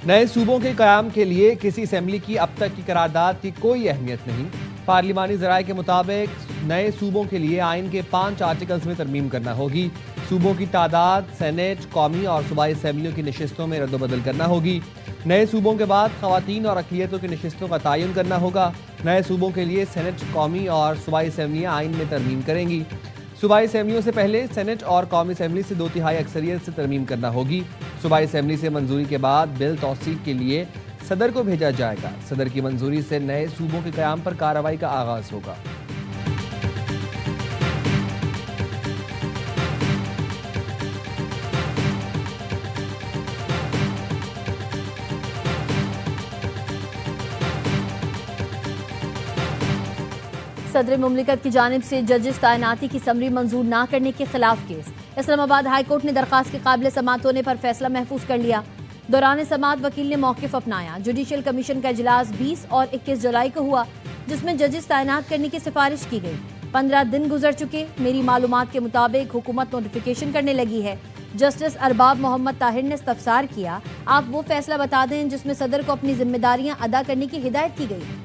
नए सूबों के कयाम के लिए किसी असेंबली की अब तक की करारदाद की कोई अहमियत नहीं। पार्लिमानी ज़राए के मुताबिक नए सूबों के लिए आइन के 5 आर्टिकल्स में तरमीम करना होगी। सूबों की तादाद, सेनेट, कौमी और सूबाई असेंबलियों की नशिस्तों में रद्दबदल करना होगी। नए सूबों के बाद खवातीन और अक़लियतों की नशिस्तों का तयन करना होगा। नए सूबों के लिए सेनेट, कौमी और सूबाई असेंबलियाँ आइन में तरमीम करेंगी। सूबाई असेंबलियों से पहले सेनेट और कौमी असेंबली से 2/3 अक्सरियत से तरमीम करना होगी। सूबाई असेंबली से मंजूरी के बाद बिल तौसीक के लिए सदर को भेजा जाएगा। सदर की मंजूरी से नए सूबों के क़याम पर कार्रवाई का आगाज होगा। सदर मुमलिकत की जानिब से जजेस तैनाती की समरी मंजूर न करने के खिलाफ केस। इस्लामाबाद हाई कोर्ट ने दरखास्त के काबिल समाअत होने पर फैसला महफूज कर लिया। दौरान समाअत वकील ने मौक़िफ़ अपनाया। जुडिशल कमीशन का इजलास 20 और 21 जुलाई को हुआ, जिसमें जजेस तैनात करने की सिफारिश की गई। 15 दिन गुजर चुके। मेरी मालूमात के मुताबिक हुकूमत नोटिफिकेशन करने लगी है। जस्टिस अरबाब मोहम्मद ताहिर ने इस्तफसार किया, आप वो फैसला बता दें जिसमें सदर को अपनी जिम्मेदारियां अदा करने की हिदायत की गई।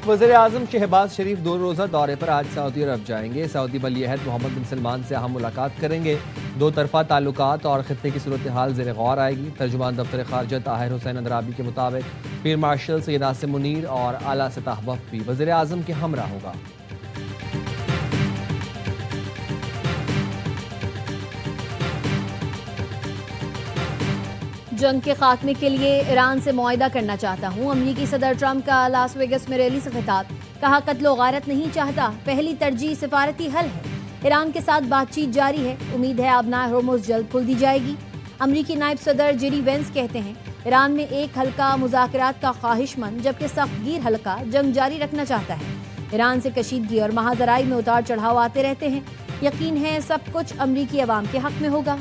वज़ीर आज़म शहबाज शरीफ 2 रोज़ा दौरे पर आज सऊदी अरब जाएंगे। सऊदी वली अहद मोहम्मद बिन सलमान से अहम मुलाकात करेंगे। 2 तरफ़ा ताल्लुकात और ख़ित्ते की सूरत हाल ज़ेर गौर आएगी। तर्जुमान दफ्तर ख़ारजा ताहिर हुसैन अंद्राबी के मुताबिक फील्ड मार्शल सैयद आसिम मुनीर और आला सतह वफ़द भी वज़ीर आज़म के हमरा होगा। जंग के खात्मे के लिए ईरान से मुआहिदा करना चाहता हूँ। अमरीकी सदर ट्रंप का लास वेगस में रैली से खिताब। कहा, कत्लो गारत नहीं चाहता, पहली तरजीह सिफारती हल है। ईरान के साथ बातचीत जारी है। उम्मीद है आबनाए होर्मुज़ जल्द खुल दी जाएगी। अमरीकी नायब सदर जेरी वेंस कहते हैं, ईरान में एक हल्का मुज़ाकरात का ख्वाहिशमंद जबकि सख्तगीर हल्का जंग जारी रखना चाहता है। ईरान से कशीदगी और महाजराई में उतार चढ़ाव आते रहते हैं। यकीन है सब कुछ अमरीकी अवाम के हक में होगा।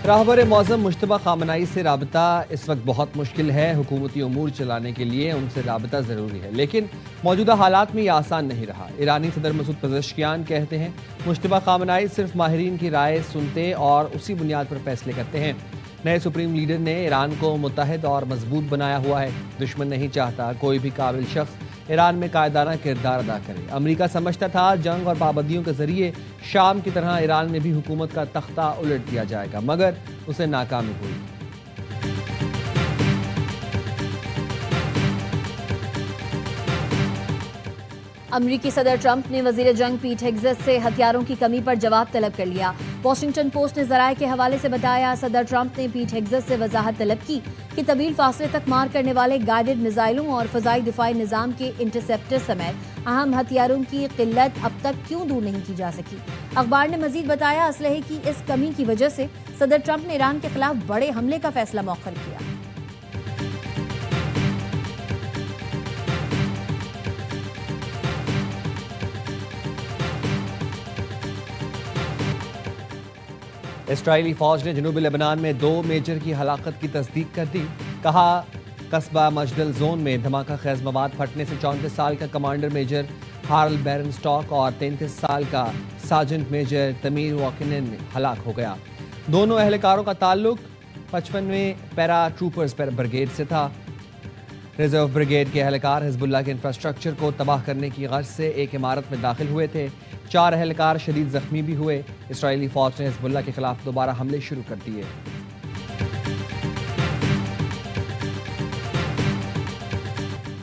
रहबर मौज़म मुश्तबा खामनाई से राबता इस वक्त बहुत मुश्किल है। हुकूमती उमूर चलाने के लिए उनसे राबता ज़रूरी है, लेकिन मौजूदा हालात में यह आसान नहीं रहा। ईरानी सदर मसूद पज़ेश्कियान कहते हैं, मुश्तबा खामनाई सिर्फ माहिरीन की राय सुनते और उसी बुनियाद पर फैसले करते हैं। नए सुप्रीम लीडर ने ईरान को मुत्तहिद और मजबूत बनाया हुआ है। दुश्मन नहीं चाहता कोई भी काबिल शख्स ईरान में कायदाना किरदार अदा करे। अमरीका समझता था जंग और पाबंदियों के जरिए शाम की तरह ईरान में भी हुकूमत का तख्ता उलट दिया जाएगा, मगर उसे नाकामी हुई। अमरीकी सदर ट्रंप ने वजीर जंग पीट हेग्सेस से हथियारों की कमी पर जवाब तलब कर लिया। वॉशिंगटन पोस्ट ने ज़राए के हवाले से बताया, सदर ट्रंप ने पीट हेग्सेस से वजाहत तलब की कि तवील फासले तक मार करने वाले गाइडेड मिसाइलों और फ़ज़ाई दिफाई निज़ाम के इंटरसेप्टर समेत अहम हथियारों की किल्लत अब तक क्यों दूर नहीं की जा सकी। अखबार ने मजीद बताया, असलहे की इस कमी की वजह से सदर ट्रंप ने ईरान के खिलाफ बड़े हमले का फैसला मौखर किया। इसराइली फौज ने जनूबी लेबनान में 2 मेजर की हलाकत की तस्दीक कर दी। कहा, कस्बा मजदल जोन में धमाका खेज मवाद फटने से 34 साल का कमांडर मेजर हार्ल बैरन स्टॉक और 33 साल का सार्जेंट मेजर तमीर वॉकिन हलाक हो गया। दोनों अहलकारों का ताल्लुक 55वें पैरा ट्रूपर्स ब्रिगेड से था। रिजर्व ब्रिगेड के अहलकार हिजबुल्लाह के इंफ्रास्ट्रक्चर को तबाह करने की गर्ज से एक इमारत में दाखिल हुए थे। 4 अहलकार शदीद जख्मी भी हुए। इसराइली फौज ने हिजबुल्लाह के खिलाफ दोबारा हमले शुरू कर दिए।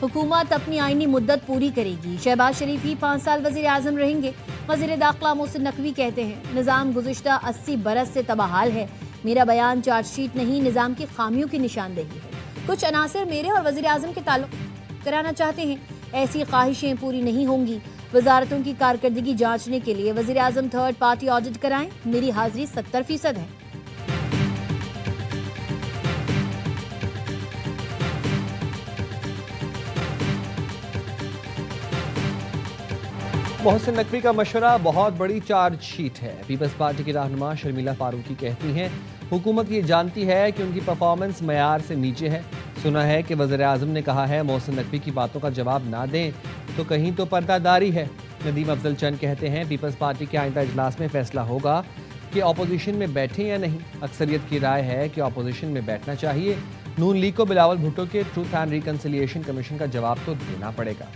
हुकूमत अपनी आईनी मुद्दत पूरी करेगी। शहबाज शरीफ ही 5 साल वजीर आजम रहेंगे। वजीर दाखिला मोहसिन नकवी कहते हैं, निज़ाम गुज़िश्ता 80 बरस से तबाहाल है। मेरा बयान चार्जशीट नहीं, निज़ाम की खामियों की निशानदेही है। कुछ अनासर मेरे और वजीर आजम के ताल्लुक कराना चाहते हैं, ऐसी ख्वाहिशें पूरी नहीं होंगी। वजारतों की कारकर्दगी जांचने के लिए वजीर आजम थर्ड पार्टी ऑडिट कराएं। मेरी हाजिरी 70% है। मोहसिन नकवी का मशवरा बहुत बड़ी चार्जशीट है। पीपल्स पार्टी की रहनुमा शर्मिला फारूकी कहती हैं हुकूमत ये जानती है कि उनकी परफॉर्मेंस मयार से नीचे है। सुना है कि वज़ीर आज़म ने कहा है मोहसिन नकवी की बातों का जवाब ना दें तो कहीं तो पर्दादारी है। नदीम अफजल चंद कहते हैं पीपल्स पार्टी के आइंदा इजलास में फैसला होगा कि अपोजिशन में बैठें या नहीं। अक्सरियत की राय है कि अपोजिशन में बैठना चाहिए। नून लीग को बिलावल भुट्टो के ट्रूथ एंड रिकन्सिलिएशन कमीशन का जवाब तो देना पड़ेगा।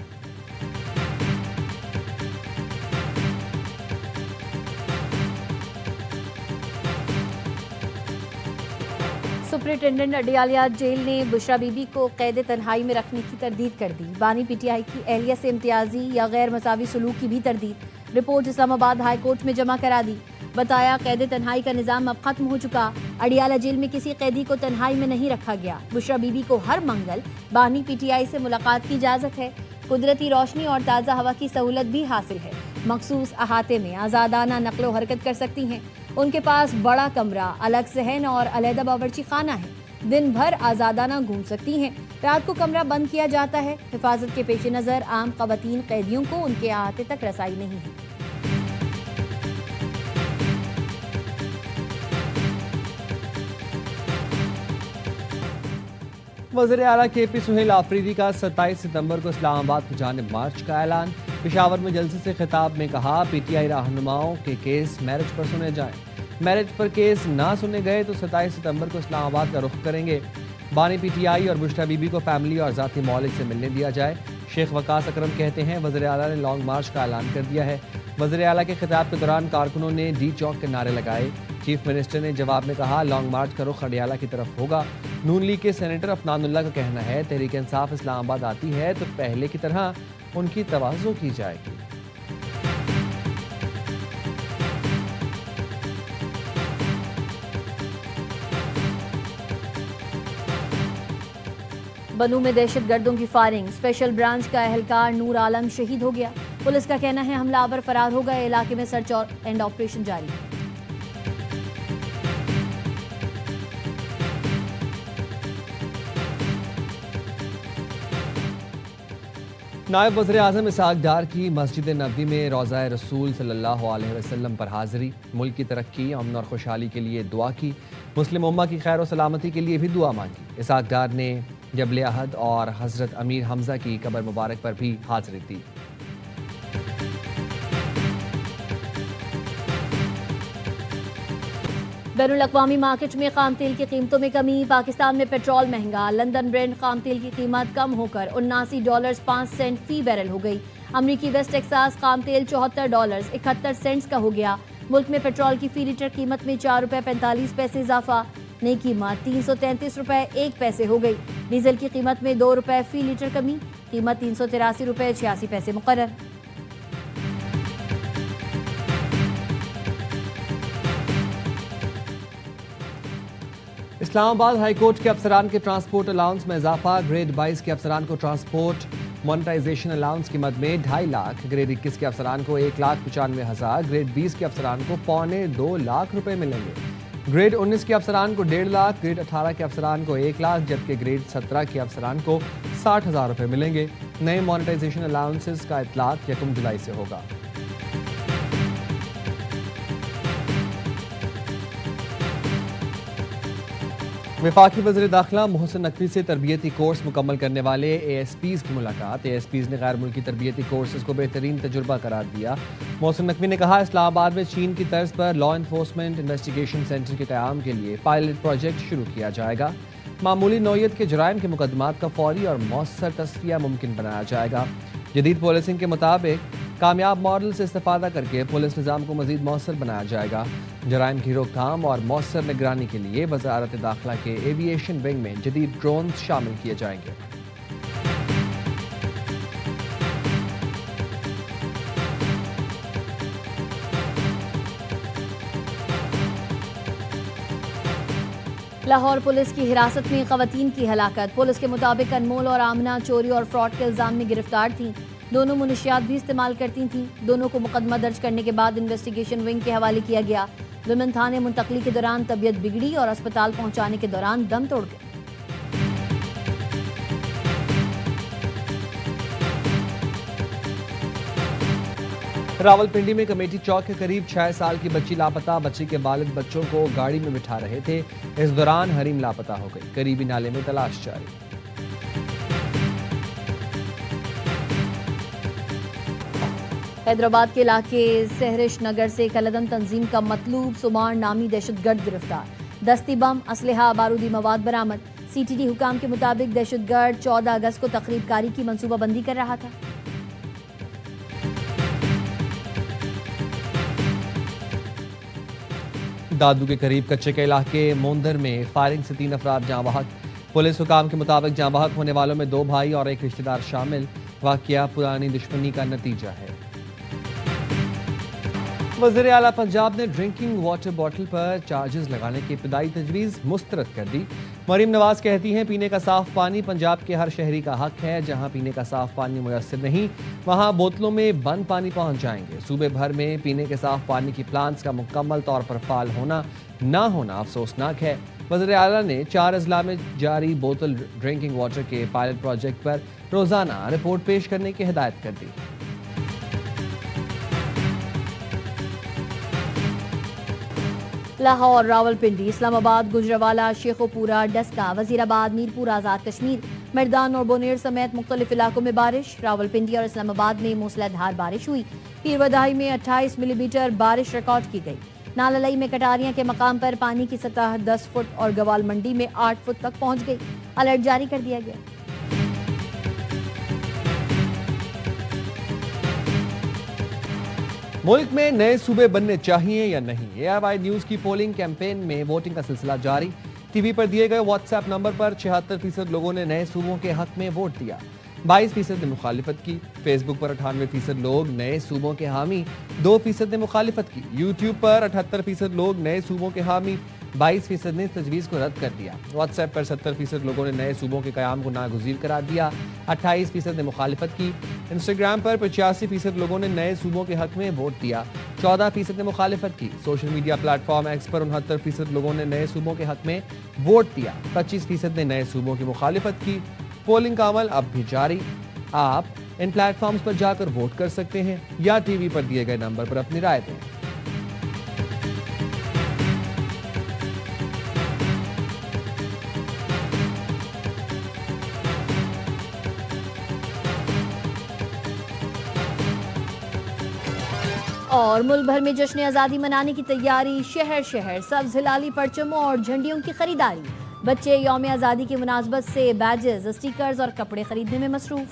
सुपरिटेंडेंट अडियाला जेल ने बुशरा बीबी को कैद तन्हाई में रखने की तरदीद कर दी। बानी पीटीआई की एहलिया से इम्तियाजी या गैर मसावी सलूक की भी तरदीद। रिपोर्ट इस्लामाबाद हाई कोर्ट में जमा करा दी। बताया कैद तन्हाई का निज़ाम अब खत्म हो चुका। अडियाला जेल में किसी कैदी को तन्हाई में नहीं रखा गया। बुशरा बीबी को हर मंगल बानी पीटीआई से मुलाकात की इजाज़त है। कुदरती रोशनी और ताज़ा हवा की सहूलत भी हासिल है। मखसूस अहाते में आज़ादाना नकलो हरकत कर सकती हैं। उनके पास बड़ा कमरा, अलग सहन और अलहदा बावर्ची खाना है। दिन भर आज़ादाना घूम सकती हैं। रात को कमरा बंद किया जाता है। हिफाजत के पेश नज़र आम ख़वातीन कैदियों को उनके अहाते तक रसाई नहीं है। वज़ीर आला KP सुहेल आफरीदी का 27 सितंबर को इस्लामाबाद की जानिब मार्च का ऐलान। पेशावर में जलसे से खिताब में कहा PTI रहनुमाओं के केस मैरिज पर सुने जाएं। मैरिज पर केस ना सुने गए तो 27 सितंबर को इस्लामाबाद का रुख करेंगे। बानी PTI और बुशरा बीबी को फैमिली और ज़ाती मौलिक से मिलने दिया जाए। शेख वकास अकरम कहते हैं वज़ीर आला ने लॉन्ग मार्च का ऐलान कर दिया है। वज़ीर आला के खिताब के दौरान कारकुनों ने डी चौक के नारे लगाए। चीफ मिनिस्टर ने जवाब में कहा लॉन्ग मार्च का रुख अडियाला की तरफ होगा। नून लीग के सेनेटर अफनानुल्लाह का कहना है तहरीक इंसाफ इस्लामाबाद आती है तो पहले की तरह उनकी तवाज़ो की जाएगी। बनू में दहशतगर्दों की फायरिंग। स्पेशल ब्रांच का एहलकार नूर आलम शहीद हो गया। पुलिस का कहना है हमलावर फरार हो गए। इलाके में सर्च एंड ऑपरेशन जारी है। नायब वज़ीर आज़म इसहाक डार की मस्जिद नबवी में रोज़ा रसूल सल्लल्लाहु अलैहि वसल्लम पर हाज़िरी। मुल्क की तरक्की, अमन और खुशहाली के लिए दुआ की। मुस्लिम उम्मा की खैर और सलामती के लिए भी दुआ मांगी। इसहाक डार ने जबल अहद और हज़रत अमीर हमज़ा की कब्र मुबारक पर भी हाज़िरी दी। बैनुल-अक़वामी मार्केट में खाम तेल की कीमतों में कमी। पाकिस्तान में पेट्रोल महंगा। लंदन ब्रेंट खाम तेल की कीमत कम होकर $79.05 फी बैरल हो गई। अमरीकी वेस्ट टेक्सास खाम तेल $74.71 का हो गया। मुल्क में पेट्रोल की फी लीटर कीमत में ₹4.45 इजाफा। नई कीमत ₹333.01 हो गई। डीजल की कीमत में ₹2 फी लीटर कमी। कीमत ₹383.86 मुकर्रर। इस्लामाबाद हाई कोर्ट के अफसरान के ट्रांसपोर्ट अलाउंस में इजाफा। ग्रेड 22 के अफसरान को ट्रांसपोर्ट मोनेटाइजेशन अलाउंस की मद में 2.5 लाख। ग्रेड 21 के अफसरान को 1,95,000। ग्रेड 20 के अफसरान को 2.25 लाख रुपए मिलेंगे। ग्रेड 19 के अफसरान को 1.5 लाख। ग्रेड 18 के अफसरान को 1 लाख जबकि ग्रेड 17 के अफसरान को 60,000 रुपए मिलेंगे। नए मोनेटाइजेशन अलाउंसेस का इतलाक 1 जुलाई से होगा। वफाकी वज़ीर दाखिला मोहसिन नकवी से तरबियती कोर्स मुकम्मल करने वाले ASPs की मुलाकात। ASPs ने गैर मुल्की तरबियती कोर्सेज को बेहतरीन तजुर्बा करार दिया। मोहसिन नकवी ने कहा इस्लामाबाद में चीन की तर्ज पर लॉ इन्फोर्समेंट इन्वेस्टिगेशन सेंटर के क़याम के लिए पायलट प्रोजेक्ट शुरू किया जाएगा। मामूली नौयत के जराइम के मुकदमात का फौरी और मौसर तस्फिया मुमकिन बनाया जाएगा। जदीद पॉलिसिंग के मुताबिक कामयाब मॉडल से इस्तेफादा करके पुलिस निज़ाम को मज़ीद मौसर बनाया जाएगा। जराइम की रोकथाम और मौसर निगरानी के लिए वज़ारत दाखिला के एविएशन विंग में जदीद ड्रोन्स शामिल किए जाएंगे। लाहौर पुलिस की हिरासत में ख़वातीन की हलाकत। पुलिस के मुताबिक अनमोल और आमना चोरी और फ्रॉड के इल्ज़ाम में गिरफ्तार थीं। दोनों मुनशियात भी इस्तेमाल करती थीं। दोनों को मुकदमा दर्ज करने के बाद इन्वेस्टिगेशन विंग के हवाले किया गया। विमेन थाने मुंतकली के दौरान तबीयत बिगड़ी और अस्पताल पहुंचाने के दौरान दम तोड़ गए। रावलपिंडी में कमेटी चौक के करीब 6 साल की बच्ची लापता। बच्ची के बालिग बच्चों को गाड़ी में बिठा रहे थे। इस दौरान हरीम लापता हो गई। करीबी नाले में तलाश जारी। हैदराबाद के इलाके सहरिश नगर से कलदम तंजीम का मतलूब सुमार नामी दहशतगर्द गिरफ्तार। दस्ती बम, असलहा, बारूदी मवाद बरामद। सीटीडी हुकाम के मुताबिक दहशतगर्द 14 अगस्त को तकरीबकारी की मंसूबाबंदी कर रहा था। दादू के करीब कच्चे के इलाके मोंदर में फायरिंग से 3 अफराद जाँ बहक। पुलिस हुकाम के मुताबिक जाँ बहक होने वालों में 2 भाई और 1 रिश्तेदार शामिल। वाकया पुरानी दुश्मनी का नतीजा है। वज़ीर आला पंजाब ने ड्रिंकिंग वाटर बॉटल पर चार्जेस लगाने की इब्तदाई तजवीज़ मुस्तरद कर दी। मरीम नवाज कहती हैं पीने का साफ पानी पंजाब के हर शहरी का हक है। जहां पीने का साफ पानी मुयस्सर नहीं वहां बोतलों में बंद पानी पहुंच जाएंगे। सूबे भर में पीने के साफ पानी की प्लांट्स का मुकम्मल तौर पर फाल होना ना होना अफसोसनाक है। वज़ीर आला ने 4 अजला में जारी बोतल ड्रिंकिंग वाटर के पायलट प्रोजेक्ट पर रोज़ाना रिपोर्ट पेश करने की हिदायत कर दी। लाहौर, रावलपिंडी, इस्लामाबाद, गुजरावाला, शेखोपुरा, डस्का, वजीराबाद, मीरपुर, आज़ाद कश्मीर, मैदान और बोनेर समेत मुख्तलिफ इलाकों में बारिश। रावलपिंडी और इस्लामाबाद में मूसलाधार बारिश हुई। पीर बधाई में 28 मिलीमीटर बारिश रिकॉर्ड की गई। नाललई में कटारियां के मकाम पर पानी की सतह 10 फुट और गवाल मंडी में 8 फुट तक पहुंच गई। अलर्ट जारी कर दिया गया। मुल्क में नए सूबे बनने चाहिए या नहीं, ARY न्यूज की पोलिंग कैंपेन में वोटिंग का सिलसिला जारी। टीवी पर दिए गए व्हाट्सएप नंबर पर 76% लोगों ने नए सूबों के हक में वोट दिया। 22% ने मुखालिफत की। फेसबुक पर 98% लोग नए सूबों के हामी, 2% ने मुखालिफत की। यूट्यूब पर 78% लोग नए सूबों के हामी, 22% ने इस तजवीज़ को रद्द कर दिया। व्हाट्सएप पर 70% लोगों ने नए सूबों के क़याम को नागुज़ीर करार दिया। 28% ने मुखालिफत की। इंस्टाग्राम पर 85% लोगों ने नए सूबों के हक में वोट दिया। 14% ने मुखालिफत की। सोशल मीडिया प्लेटफॉर्म एक्स पर 69% लोगों ने नए सूबों के हक में वोट दिया। 25% ने नए सूबों की मुखालिफत की। पोलिंग का अमल अब भी जारी। आप इन प्लेटफॉर्म्स पर जाकर वोट कर सकते हैं या टीवी पर दिए गए नंबर पर अपनी राय दें। और मुल्क भर में जश्न आज़ादी मनाने की तैयारी। शहर शहर सब्ज हिलाली परचमों और झंडियों की खरीदारी। बच्चे यौम आज़ादी की मुनासबत से बैजेस, स्टिकर्स और कपड़े खरीदने में मसरूफ।